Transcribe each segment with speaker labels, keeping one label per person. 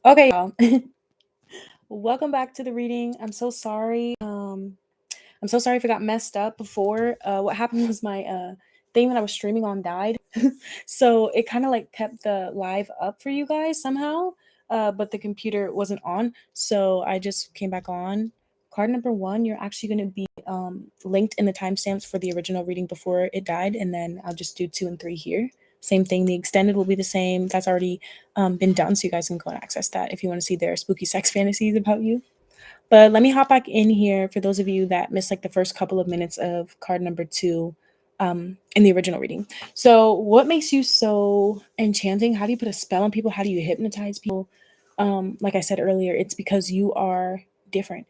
Speaker 1: Okay, y'all. Welcome back to the reading. I'm so sorry. I'm so sorry if it got messed up before. What happened was my thing that I was streaming on died. So it kind of like kept the live up for you guys somehow. But the computer wasn't on. So I just came back on. Card number one, you're actually going to be linked in the timestamps for the original reading before it died. And then I'll just do 2 and 3 here. Same thing. The extended will be the same. That's already been done. So you guys can go and access that if you want to see their spooky sex fantasies about you. But let me hop back in here for those of you that missed like the first couple of minutes of card number 2 in the original reading. So what makes you so enchanting? How do you put a spell on people? How do you hypnotize people? Like I said earlier, it's because you are different.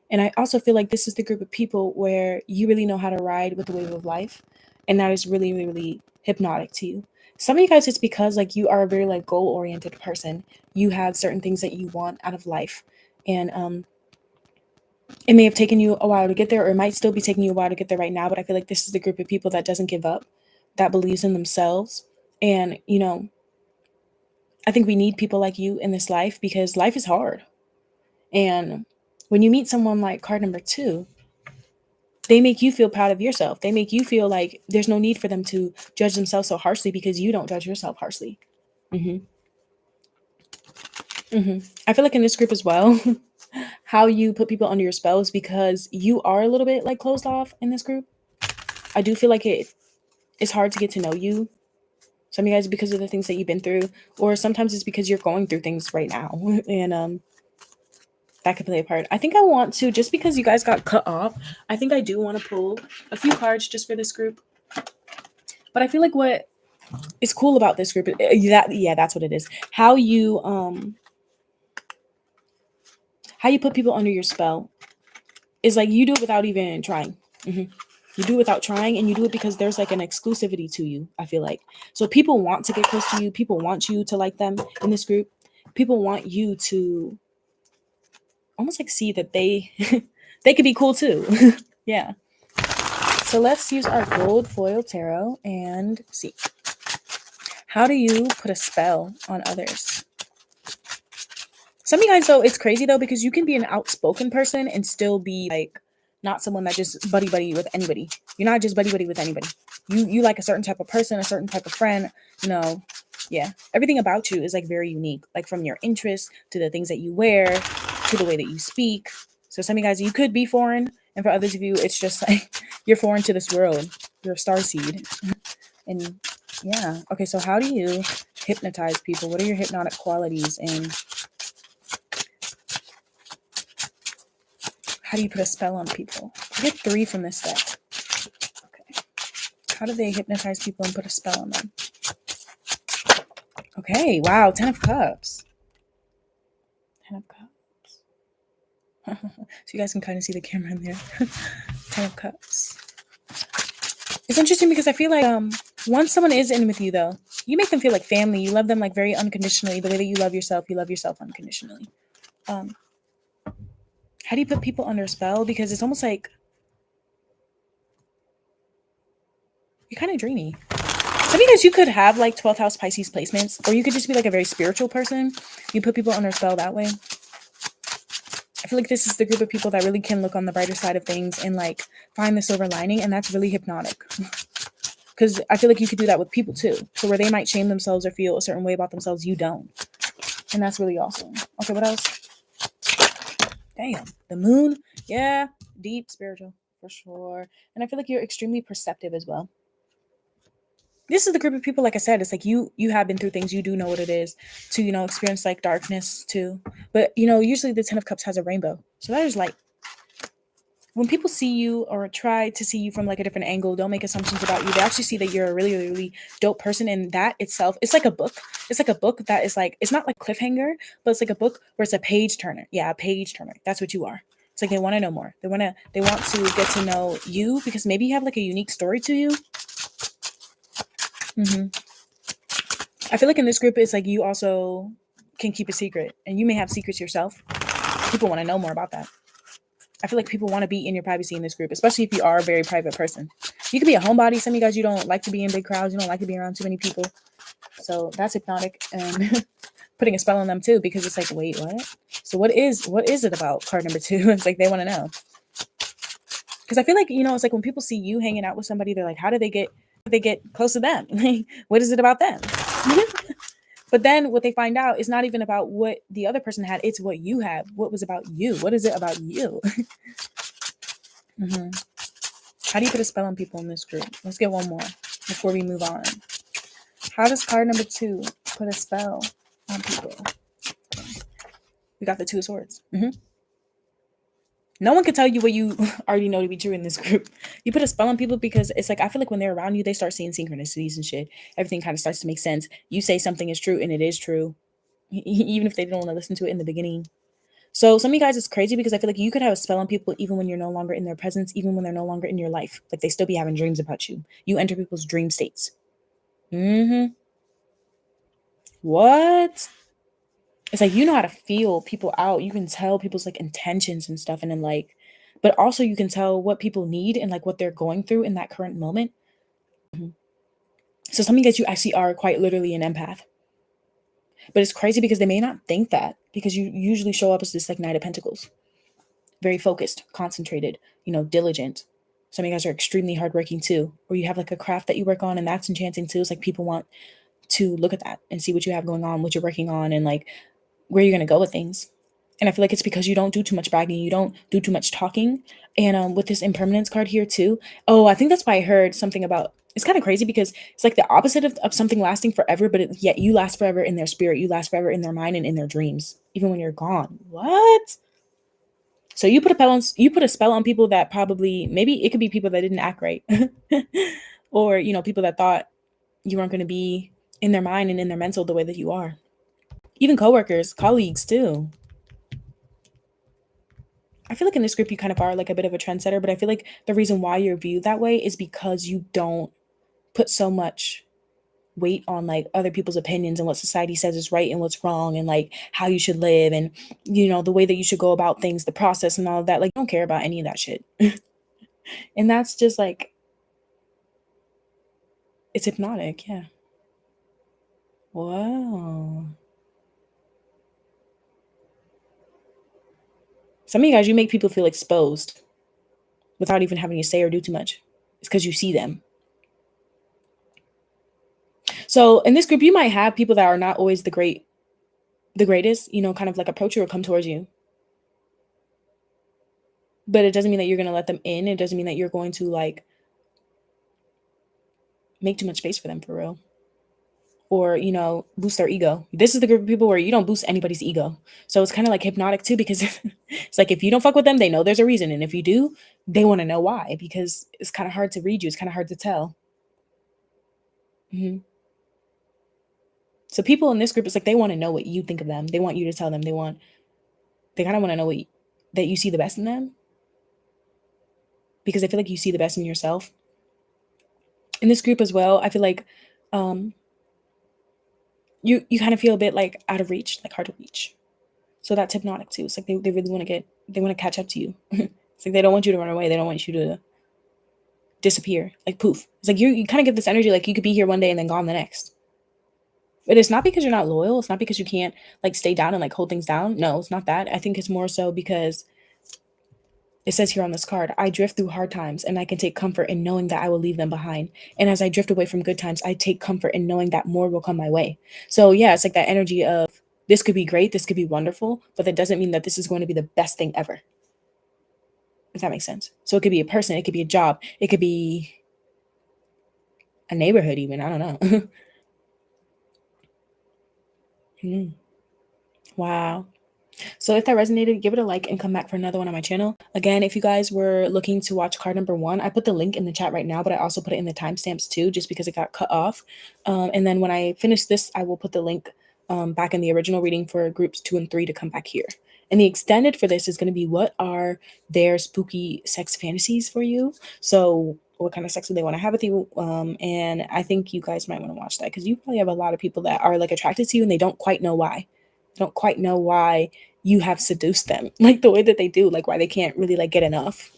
Speaker 1: And I also feel like this is the group of people where you really know how to ride with the wave of life. And that is really, really, really hypnotic to you. Some of you guys, it's because like you are a very like goal-oriented person. You have certain things that you want out of life. And it may have taken you a while to get there, or it might still be taking you a while to get there right now, but I feel like this is the group of people that doesn't give up, that believes in themselves. And, I think we need people like you in this life because life is hard. And when you meet someone like card number 2, they make you feel proud of yourself. They make you feel like there's no need for them to judge themselves so harshly because you don't judge yourself harshly. hmm I feel like in this group as well, how you put people under your spells because you are a little bit like closed off in this group. I do feel like it's hard to get to know you. Some of you guys because of the things that you've been through, or sometimes it's because you're going through things right now, and that could play a part. I think I want to, just because you guys got cut off, I think I do want to pull a few cards just for this group. But I feel like what is cool about this group, that's what it is. How you put people under your spell is like you do it without even trying. You do it without trying, and you do it because there's like an exclusivity to you, I feel like. So people want to get close to you. People want you to like them in this group. People want you to almost like see that they they could be cool too. Yeah. So let's use our gold foil tarot and see. How do you put a spell on others? Some of you guys, though, it's crazy, though, because you can be an outspoken person and still be, like, not someone that just buddy-buddy with anybody. You're not just buddy-buddy with anybody. You like a certain type of person, a certain type of friend, yeah. Everything about you is, like, very unique, like, from your interests to the things that you wear to the way that you speak. So some of you guys, you could be foreign, and for others of you, it's just, like, you're foreign to this world. You're a starseed. And, yeah. Okay, so how do you hypnotize people? What are your hypnotic qualities, and how do you put a spell on people? I get 3 from this deck. Okay. How do they hypnotize people and put a spell on them? Okay, wow, 10 of Cups. 10 of Cups. So you guys can kind of see the camera in there. 10 of Cups. It's interesting because I feel like once someone is in with you, though, you make them feel like family. You love them like very unconditionally. The way that you love yourself unconditionally. How do you put people under a spell? Because it's almost like you're kind of dreamy. Some of you guys, you could have like 12th house Pisces placements, or you could just be like a very spiritual person. You put people under a spell that way. I feel like this is the group of people that really can look on the brighter side of things and like find the silver lining, and that's really hypnotic. Because I feel like you could do that with people too. So where they might shame themselves or feel a certain way about themselves, you don't. And that's really awesome. Okay, what else? Damn, the moon. Yeah, deep spiritual for sure. And I feel like you're extremely perceptive as well. This is the group of people, like I said, it's like you have been through things. You do know what it is to, experience like darkness too. But, usually the 10 of Cups has a rainbow. So that is like, when people see you or try to see you from like a different angle, don't make assumptions about you. They actually see that you're a really, really, really dope person. And that itself, it's like a book. It's like a book that is like, it's not like cliffhanger, but it's like a book where it's a page turner. Yeah, a page turner. That's what you are. It's like they want to know more. They want to get to know you because maybe you have like a unique story to you. I feel like in this group, it's like you also can keep a secret, and you may have secrets yourself. People want to know more about that. I feel like people want to be in your privacy in this group, especially if you are a very private person. You could be a homebody. Some of you guys, you don't like to be in big crowds. You don't like to be around too many people. So that's hypnotic and putting a spell on them too, because it's like, wait, what? So what is it about card number 2? It's like they want to know. Because I feel like, it's like when people see you hanging out with somebody, they're like, how do they get close to them? What is it about them? But then what they find out is not even about what the other person had. It's what you have. What was about you? What is it about you? How do you put a spell on people in this group? Let's get one more before we move on. How does card number 2 put a spell on people? We got the 2 of Swords. No one can tell you what you already know to be true in this group. You put a spell on people because it's like, I feel like when they're around you, they start seeing synchronicities and shit. Everything kind of starts to make sense. You say something is true and it is true, even if they don't want to listen to it in the beginning. So some of you guys, it's crazy because I feel like you could have a spell on people even when you're no longer in their presence, even when they're no longer in your life. Like they still be having dreams about you. You enter people's dream states. What? It's like, you know how to feel people out. You can tell people's like intentions and stuff. And then like, but also you can tell what people need and like what they're going through in that current moment. So some of you guys, you actually are quite literally an empath. But it's crazy because they may not think that, because you usually show up as this like Knight of Pentacles. Very focused, concentrated, diligent. Some of you guys are extremely hardworking too. Or you have like a craft that you work on and that's enchanting too. It's like people want to look at that and see what you have going on, what you're working on, and like where you're going to go with things. And I feel like it's because you don't do too much bragging. You don't do too much talking. And with this impermanence card here too. Oh, I think that's why I heard something about, it's kind of crazy because it's like the opposite of something lasting forever, but yet you last forever in their spirit. You last forever in their mind and in their dreams, even when you're gone. What? So you put a spell on people that probably, maybe it could be people that didn't act right. Or, people that thought you weren't going to be in their mind and in their mental the way that you are. Even coworkers, colleagues too. I feel like in this group you kind of are like a bit of a trendsetter, but I feel like the reason why you're viewed that way is because you don't put so much weight on like other people's opinions and what society says is right and what's wrong and like how you should live and the way that you should go about things, the process and all of that. Like, you don't care about any of that shit. And that's just like, it's hypnotic. Yeah. Wow. Some of you guys, you make people feel exposed without even having to say or do too much. It's because you see them. So in this group, you might have people that are not always the greatest, kind of like approach you or come towards you. But it doesn't mean that you're going to let them in. It doesn't mean that you're going to like make too much space for them for real. Or, boost their ego. This is the group of people where you don't boost anybody's ego. So it's kind of like hypnotic too, because it's like, if you don't fuck with them, they know there's a reason. And if you do, they want to know why, because it's kind of hard to read you. It's kind of hard to tell. So people in this group, it's like, they want to know what you think of them. They want you to tell them. They kind of want to know that you see the best in them, because I feel like you see the best in yourself. In this group as well, I feel like you kind of feel a bit like out of reach, like hard to reach. So that's hypnotic too. It's like they really want to catch up to you. It's like they don't want you to run away. They don't want you to disappear, like poof. It's like you kind of get this energy like you could be here one day and then gone the next. But it's not because you're not loyal. It's not because you can't like stay down and like hold things down. No, it's not that. I think it's more so because it says here on this card, I drift through hard times and I can take comfort in knowing that I will leave them behind. And as I drift away from good times, I take comfort in knowing that more will come my way. So yeah, it's like that energy of this could be great, this could be wonderful, but that doesn't mean that this is going to be the best thing ever. If that makes sense. So it could be a person, it could be a job, it could be a neighborhood even, I don't know. Wow. So if that resonated, give it a like and come back for another one on my channel. Again, if you guys were looking to watch card number 1, I put the link in the chat right now, but I also put it in the timestamps too, just because it got cut off. And then when I finish this, I will put the link back in the original reading for groups 2 and 3 to come back here. And the extended for this is going to be, what are their spooky sex fantasies for you? So what kind of sex do they want to have with you? And I think you guys might want to watch that, because you probably have a lot of people that are like attracted to you and they don't quite know why. They don't quite know why you have seduced them like the way that they do, like why they can't really like get enough.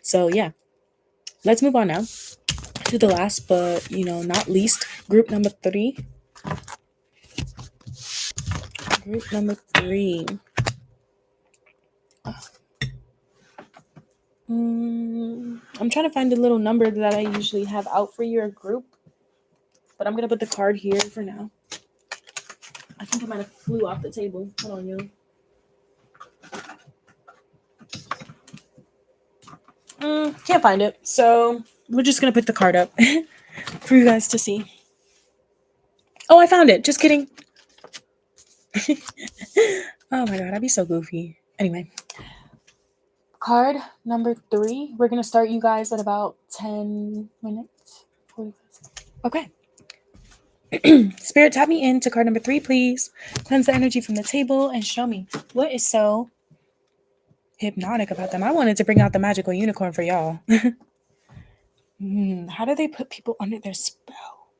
Speaker 1: So yeah, let's move on now to the last but not least, group number 3. Group number 3. I'm trying to find the little number that I usually have out for your group, but I'm gonna put the card here for now. I think it might have flew off the table. Hold on, you. Can't find it, so we're just gonna put the card up for you guys to see. Oh, I found it. Just kidding. Oh my god, I'd be so goofy. Anyway, card number 3. We're gonna start you guys at about 10 minutes. 45. Okay. Spirit, tap me into card number 3, please. Cleanse the energy from the table and show me what is so hypnotic about them. I wanted to bring out the magical unicorn for y'all. How do they put people under their spell?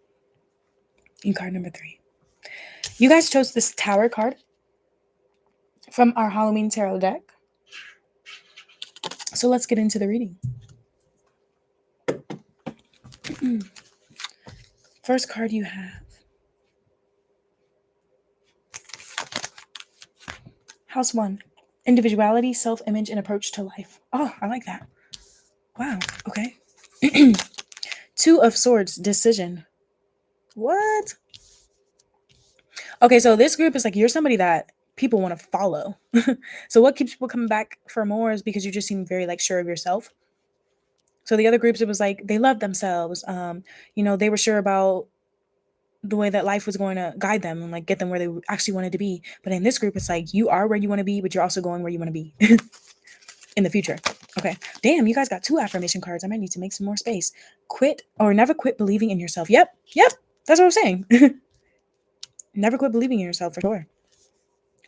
Speaker 1: In card number 3. You guys chose this Tower card from our Halloween tarot deck. So let's get into the reading. First card you have. House 1. Individuality, self-image, and approach to life. Oh, I like that. Wow. Okay. 2 of Swords, decision. What? Okay, so this group is like, you're somebody that people want to follow. So what keeps people coming back for more is because you just seem very like sure of yourself. So the other groups, it was like they loved themselves. They were sure about the way that life was going to guide them and like get them where they actually wanted to be. But in this group, it's like you are where you want to be, but you're also going where you want to be in the future. Okay. Damn, you guys got 2 affirmation cards. I might need to make some more space. Quit or never quit believing in yourself. Yep. That's what I'm saying. Never quit believing in yourself for sure.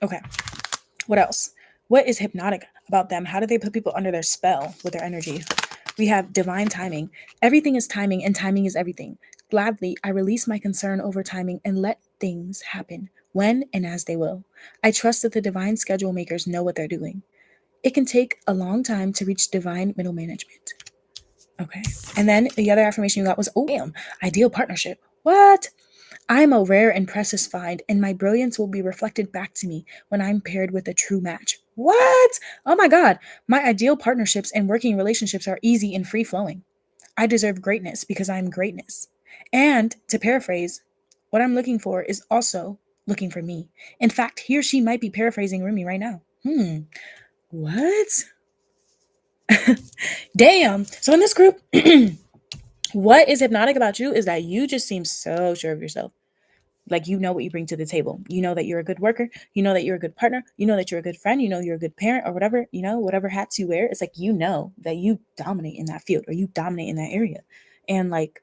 Speaker 1: Okay. What else? What is hypnotic about them? How do they put people under their spell with their energy? We have divine timing. Everything is timing, and timing is everything. Gladly, I release my concern over timing and let things happen when and as they will. I trust that the divine schedule makers know what they're doing. It can take a long time to reach divine middle management. Okay. And then the other affirmation you got was, oh, damn, ideal partnership. What? I am a rare and precious find, and my brilliance will be reflected back to me when I'm paired with a true match. What? Oh my God. My ideal partnerships and working relationships are easy and free-flowing. I deserve greatness because I am greatness. And to paraphrase, what I'm looking for is also looking for me. In fact, he or she might be paraphrasing Rumi right now. What? Damn. So in this group, what is hypnotic about you is that you just seem so sure of yourself. Like, you know what you bring to the table. You know that you're a good worker. You know that you're a good partner. You know that you're a good friend. You know you're a good parent or whatever, whatever hats you wear. It's like, you know that you dominate in that field or you dominate in that area. And like,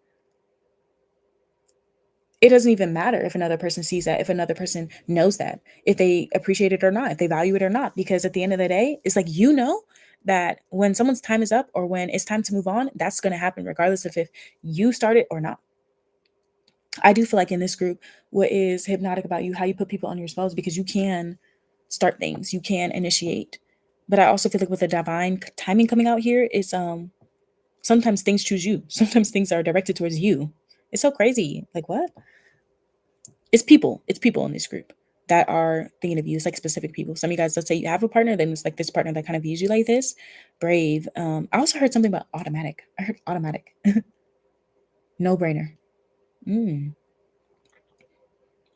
Speaker 1: it doesn't even matter if another person sees that, if another person knows that, if they appreciate it or not, if they value it or not, because at the end of the day, it's like, that when someone's time is up or when it's time to move on, that's going to happen regardless of if you start it or not. I do feel like in this group, what is hypnotic about you, how you put people on your spells, because you can start things, you can initiate. But I also feel like with the divine timing coming out here is sometimes things choose you. Sometimes things are directed towards you. It's so crazy. Like, what? It's people in this group that are thinking of you. It's like specific people. Some of you guys, let's say you have a partner, then it's like this partner that kind of views you like this. Brave. I also heard something about automatic. I heard automatic. No brainer.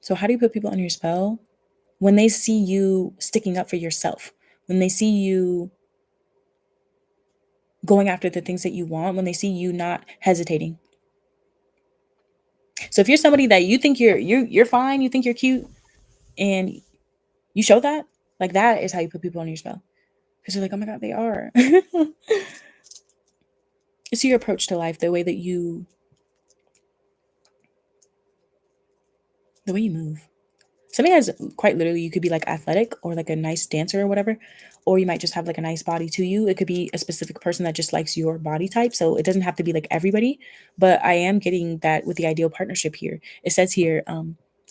Speaker 1: So how do you put people under your spell? When they see you sticking up for yourself, when they see you going after the things that you want, when they see you not hesitating. So if you're somebody that you think you're fine, you think you're cute, and you show that, like, that is how you put people on your spell. Because you're like, oh my God, they are. It's your approach to life, the way you move. Some of you guys, quite literally, you could be like athletic or like a nice dancer or whatever, or you might just have like a nice body to you. It could be a specific person that just likes your body type. So it doesn't have to be like everybody, but I am getting that with the ideal partnership here. It says here,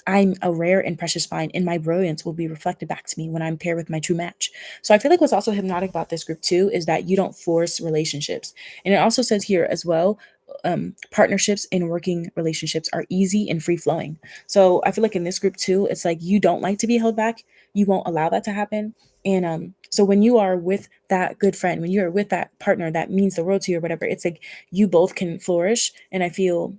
Speaker 1: I'm a rare and precious find, and my brilliance will be reflected back to me when I'm paired with my true match. So I feel like what's also hypnotic about this group too is that you don't force relationships. And it also says here as well, partnerships and working relationships are easy and free flowing. So I feel like in this group too, it's like you don't like to be held back. You won't allow that to happen. And so when you are with that good friend, when you're with that partner that means the world to you or whatever, it's like you both can flourish. And I feel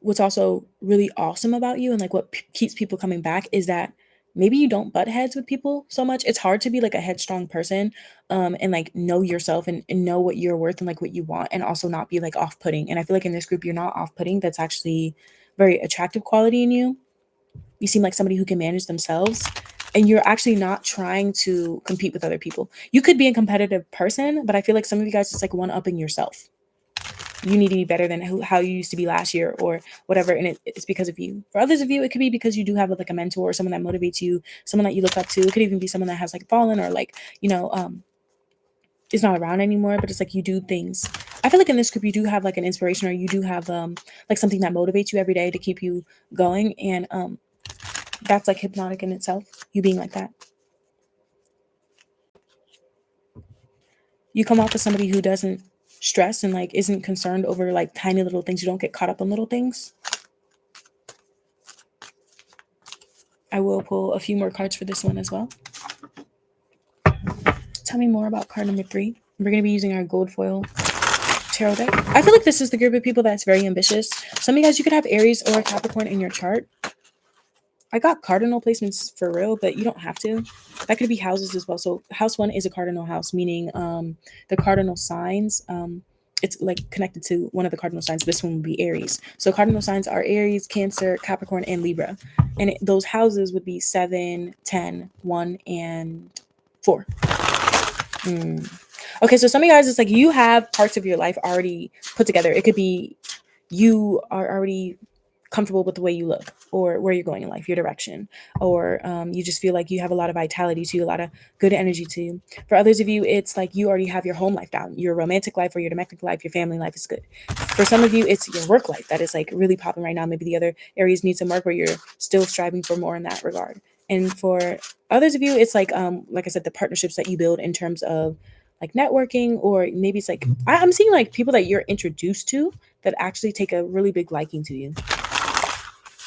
Speaker 1: what's also really awesome about you and like what keeps people coming back is that maybe you don't butt heads with people so much. It's hard to be like a headstrong person and like know yourself and know what you're worth and like what you want and also not be like off-putting. And I feel like in this group you're not off-putting. That's actually very attractive quality in you. You seem like somebody who can manage themselves and you're actually not trying to compete with other people. You could be a competitive person, but I feel like some of you guys just like one-upping yourself. You need to be better than how you used to be last year or whatever, and it's because of you. For others of you, it could be because you do have like a mentor or someone that motivates you, someone that you look up to. It could even be someone that has like fallen or like is not around anymore, but it's like you do things. I feel like in this group you do have like an inspiration or you do have like something that motivates you every day to keep you going, and that's like hypnotic in itself, you being like that. You come off as somebody who doesn't stress and like isn't concerned over like tiny little things. You don't get caught up on little things. I will pull a few more cards for this one as well. Tell me more about card number 3. We're going to be using our gold foil tarot deck. I feel like this is the group of people that's very ambitious. Some of you guys, you could have Aries or Capricorn in your chart. I got cardinal placements for real, but you don't have to. That could be houses as well. So house 1 is a cardinal house, meaning the cardinal signs, it's like connected to one of the cardinal signs. This one would be Aries. So cardinal signs are Aries, Cancer, Capricorn, and Libra. And those houses would be 7, 10, 1, and 4. Okay, so some of you guys, it's like you have parts of your life already put together. It could be you are already comfortable with the way you look or where you're going in life, your direction, or you just feel like you have a lot of vitality to you, a lot of good energy to you. For others of you, it's like you already have your home life down, your romantic life or your domestic life, your family life is good. For some of you, it's your work life that is like really popping right now. Maybe the other areas need some work where you're still striving for more in that regard. And for others of you, it's like I said, the partnerships that you build in terms of like networking, or maybe it's like I'm seeing like people that you're introduced to that actually take a really big liking to you.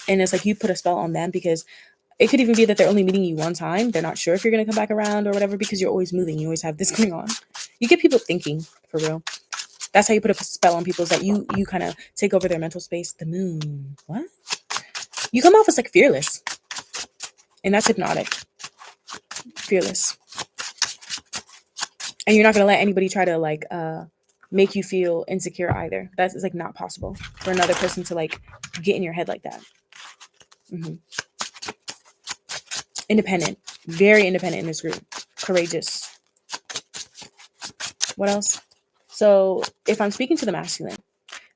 Speaker 1: And it's like you put a spell on them because it could even be that they're only meeting you one time. They're not sure if you're going to come back around or whatever because you're always moving. You always have this going on. You get people thinking, for real. That's how you put a spell on people, is that you kind of take over their mental space. The moon. What? You come off as like fearless. And that's hypnotic. Fearless. And you're not going to let anybody try to like make you feel insecure either. That's like not possible for another person to like get in your head like that. Independent, very independent in this group. Courageous. What else? So if I'm speaking to the masculine,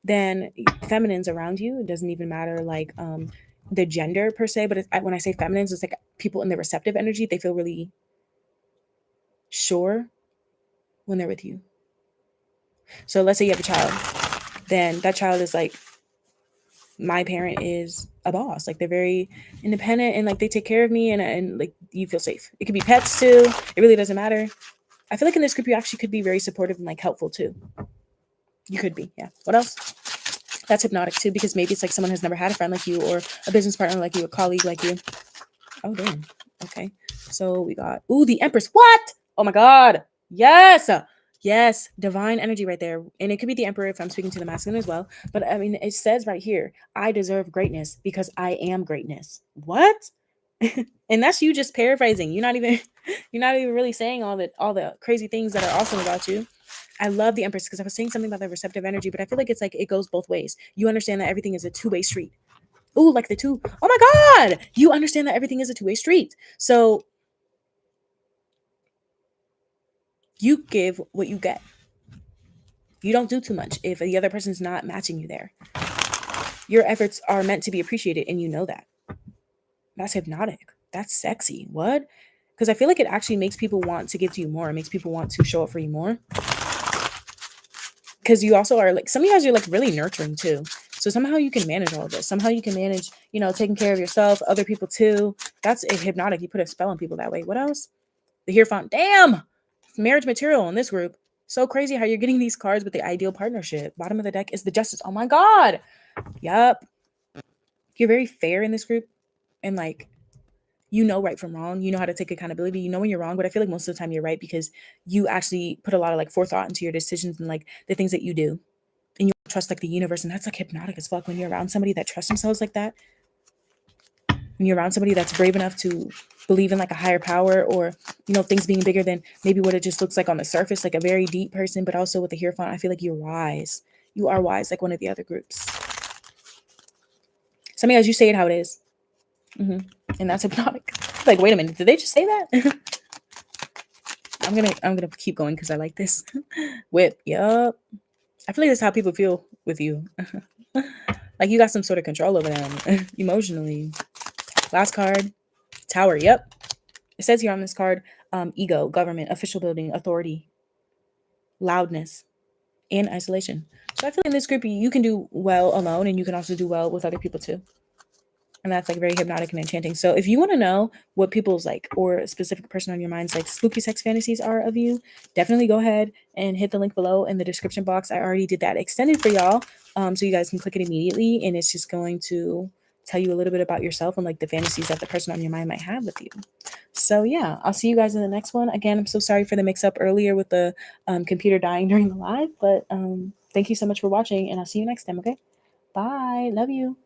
Speaker 1: then feminines around you, it doesn't even matter like the gender per se, but when I say feminines, it's like people in the receptive energy. They feel really sure when they're with you. So let's say you have a child, then that child is like, my parent is a boss. Like they're very independent and like they take care of me and like you feel safe. It could be pets too. It really doesn't matter. I feel like in this group you actually could be very supportive and like helpful too. You could be, yeah. What else? That's hypnotic too, because maybe it's like someone has never had a friend like you or a business partner like you, a colleague like you. Oh damn. Okay. So we got the Empress. What? Oh my god. Yes. Yes, divine energy right there. And it could be the Emperor if I'm speaking to the masculine as well. But I mean, it says right here, I deserve greatness because I am greatness. What? And that's you just paraphrasing. You're not even really saying all the crazy things that are awesome about you. I love the Empress because I was saying something about the receptive energy, but I feel like it's like it goes both ways. You understand that everything is a two-way street. Oh, like the two. Oh my God. You understand that everything is a two-way street. So you give what you get. You don't do too much if the other person's not matching you there. Your efforts are meant to be appreciated, and you know that. That's hypnotic. That's sexy. What? Because I feel like it actually makes people want to give to you more. It makes people want to show up for you more. Because you also are like, some of you guys are like really nurturing too. So somehow you can manage all of this. Somehow you can manage, taking care of yourself, other people too. That's hypnotic. You put a spell on people that way. What else? The Hierophant. Damn! Marriage material in this group. So crazy how you're getting these cards with the ideal partnership. Bottom of the deck is the Justice. Oh my God. Yup. You're very fair in this group. And like, you know right from wrong. You know how to take accountability. You know when you're wrong, but I feel like most of the time you're right because you actually put a lot of like forethought into your decisions and like the things that you do. And you trust like the universe. And that's like hypnotic as fuck when you're around somebody that trusts themselves like that. When you're around somebody that's brave enough to believe in like a higher power, or things being bigger than maybe what it just looks like on the surface, like a very deep person, but also with the Hierophant, I feel like you're wise. You are wise, like one of the other groups. Some of you guys, you say it how it is. And that's hypnotic. Like, wait a minute, did they just say that? I'm gonna keep going because I like this. Whip, yup. I feel like that's how people feel with you. Like you got some sort of control over them emotionally. Last card, Tower. Yep. It says here on this card, ego, government, official building, authority, loudness, and isolation. So I feel like in this group, you can do well alone, and you can also do well with other people too. And that's like very hypnotic and enchanting. So if you want to know what people's like, or a specific person on your mind's like spooky sex fantasies are of you, definitely go ahead and hit the link below in the description box. I already did that extended for y'all. So you guys can click it immediately, and it's just going to tell you a little bit about yourself and like the fantasies that the person on your mind might have with you. So yeah, I'll see you guys in the next one. Again, I'm so sorry for the mix up earlier with the computer dying during the live, but thank you so much for watching, and I'll see you next time. Okay, bye. Love you.